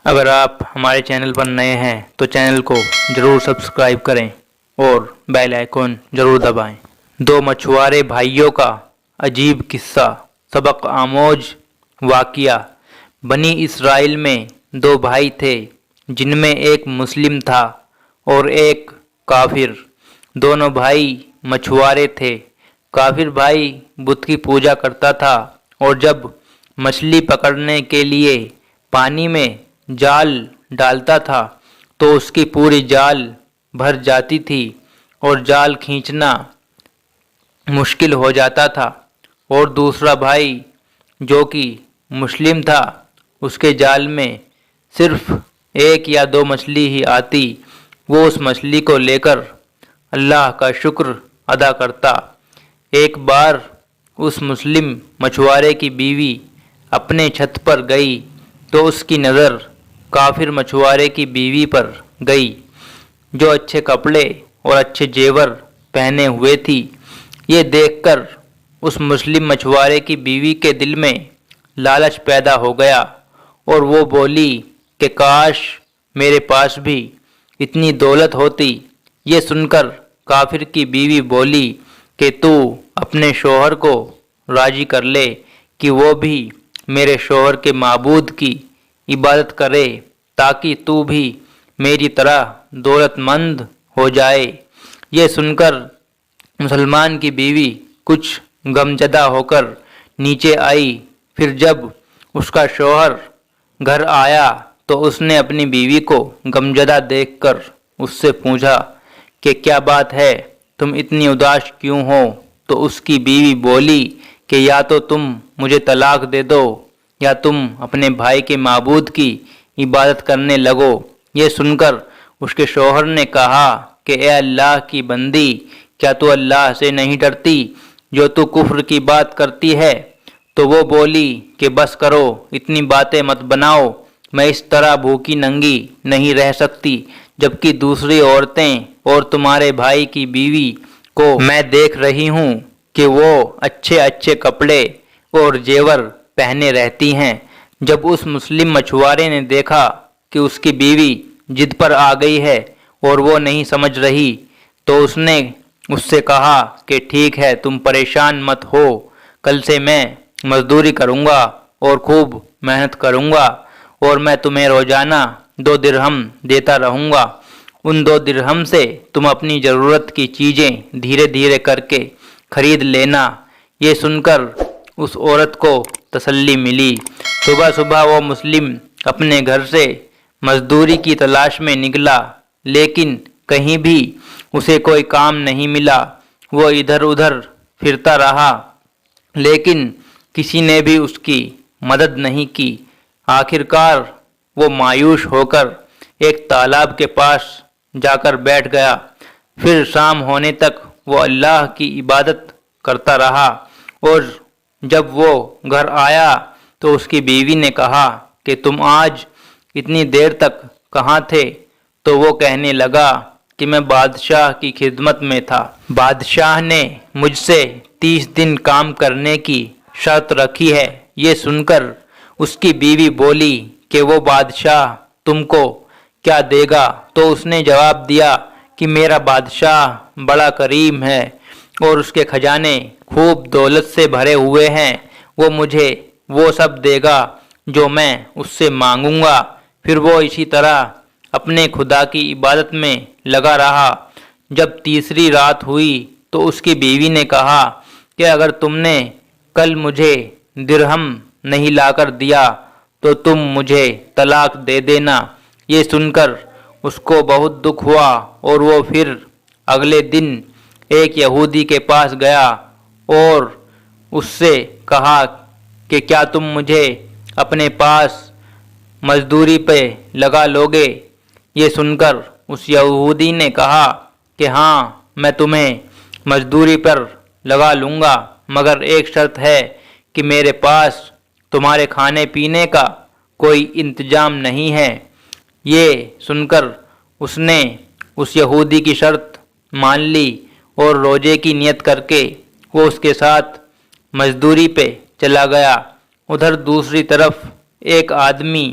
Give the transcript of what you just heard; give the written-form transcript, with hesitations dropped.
اگر آپ ہمارے چینل پر نئے ہیں تو چینل کو ضرور سبسکرائب کریں اور بیل آئیکن ضرور دبائیں۔ دو مچھوارے بھائیوں کا عجیب قصہ۔ سبق آموز واقعہ۔ بنی اسرائیل میں دو بھائی تھے جن میں ایک مسلم تھا اور ایک کافر۔ دونوں بھائی مچھوارے تھے۔ کافر بھائی بت کی پوجا کرتا تھا اور جب مچھلی پکڑنے کے لیے پانی میں جال ڈالتا تھا تو اس کی پوری جال بھر جاتی تھی اور جال کھینچنا مشکل ہو جاتا تھا۔ اور دوسرا بھائی جو کہ مسلم تھا، اس کے جال میں صرف ایک یا دو مچھلی ہی آتی۔ وہ اس مچھلی کو لے کر اللہ کا شکر ادا کرتا۔ ایک بار اس مسلم مچھوارے کی بیوی اپنے چھت پر گئی تو اس کی نظر کافر مچھوارے کی بیوی پر گئی جو اچھے کپڑے اور اچھے زیور پہنے ہوئے تھی۔ یہ دیکھ کر اس مسلم مچھوارے کی بیوی کے دل میں لالچ پیدا ہو گیا اور وہ بولی کہ کاش میرے پاس بھی اتنی دولت ہوتی۔ یہ سن کر کافر کی بیوی بولی کہ تو اپنے شوہر کو راضی کر لے کہ وہ بھی میرے شوہر کے معبود کی عبادت کرے تاکہ تو بھی میری طرح دولت مند ہو جائے۔ یہ سن کر مسلمان کی بیوی کچھ غمزدہ ہو کر نیچے آئی۔ پھر جب اس کا شوہر گھر آیا تو اس نے اپنی بیوی کو غمزدہ دیکھ کر اس سے پوچھا کہ کیا بات ہے، تم اتنی اداس کیوں ہو؟ تو اس کی بیوی بولی کہ یا تو تم مجھے طلاق دے دو یا تم اپنے بھائی کے معبود کی عبادت کرنے لگو۔ یہ سن کر اس کے شوہر نے کہا کہ اے اللہ کی بندی، کیا تو اللہ سے نہیں ڈرتی جو تو کفر کی بات کرتی ہے؟ تو وہ بولی کہ بس کرو، اتنی باتیں مت بناؤ، میں اس طرح بھوکی ننگی نہیں رہ سکتی، جبکہ دوسری عورتیں اور تمہارے بھائی کی بیوی کو میں دیکھ رہی ہوں کہ وہ اچھے اچھے کپڑے اور زیور پہنے رہتی ہیں۔ جب اس مسلم مچھوارے نے دیکھا کہ اس کی بیوی ضد پر آ گئی ہے اور وہ نہیں سمجھ رہی تو اس نے اس سے کہا کہ ٹھیک ہے، تم پریشان مت ہو، کل سے میں مزدوری کروں گا اور خوب محنت کروں گا اور میں تمہیں روزانہ 2 درہم دیتا رہوں گا۔ ان 2 درہم سے تم اپنی ضرورت کی چیزیں دھیرے دھیرے کر کے خرید لینا۔ یہ سن کر اس عورت کو تسلی ملی۔ صبح صبح وہ مسلم اپنے گھر سے مزدوری کی تلاش میں نکلا، لیکن کہیں بھی اسے کوئی کام نہیں ملا۔ وہ ادھر ادھر پھرتا رہا لیکن کسی نے بھی اس کی مدد نہیں کی۔ آخر کار وہ مایوس ہو کر ایک تالاب کے پاس جا کر بیٹھ گیا۔ پھر شام ہونے تک وہ اللہ کی عبادت کرتا رہا اور جب وہ گھر آیا تو اس کی بیوی نے کہا کہ تم آج اتنی دیر تک کہاں تھے؟ تو وہ کہنے لگا کہ میں بادشاہ کی خدمت میں تھا۔ بادشاہ نے مجھ سے 30 دن کام کرنے کی شرط رکھی ہے۔ یہ سن کر اس کی بیوی بولی کہ وہ بادشاہ تم کو کیا دے گا؟ تو اس نے جواب دیا کہ میرا بادشاہ بڑا کریم ہے اور اس کے خزانے خوب دولت سے بھرے ہوئے ہیں، وہ مجھے وہ سب دے گا جو میں اس سے مانگوں گا۔ پھر وہ اسی طرح اپنے خدا کی عبادت میں لگا رہا۔ جب تیسری رات ہوئی تو اس کی بیوی نے کہا کہ اگر تم نے کل مجھے درہم نہیں لا کر دیا تو تم مجھے طلاق دے دینا۔ یہ سن کر اس کو بہت دکھ ہوا اور وہ پھر اگلے دن ایک یہودی کے پاس گیا اور اس سے کہا کہ کیا تم مجھے اپنے پاس مزدوری پہ لگا لوگے؟ یہ سن کر اس یہودی نے کہا کہ ہاں، میں تمہیں مزدوری پر لگا لوں گا، مگر ایک شرط ہے کہ میرے پاس تمہارے کھانے پینے کا کوئی انتظام نہیں ہے۔ یہ سن کر اس نے اس یہودی کی شرط مان لی اور روزے کی نیت کر کے وہ اس کے ساتھ مزدوری پہ چلا گیا۔ ادھر دوسری طرف ایک آدمی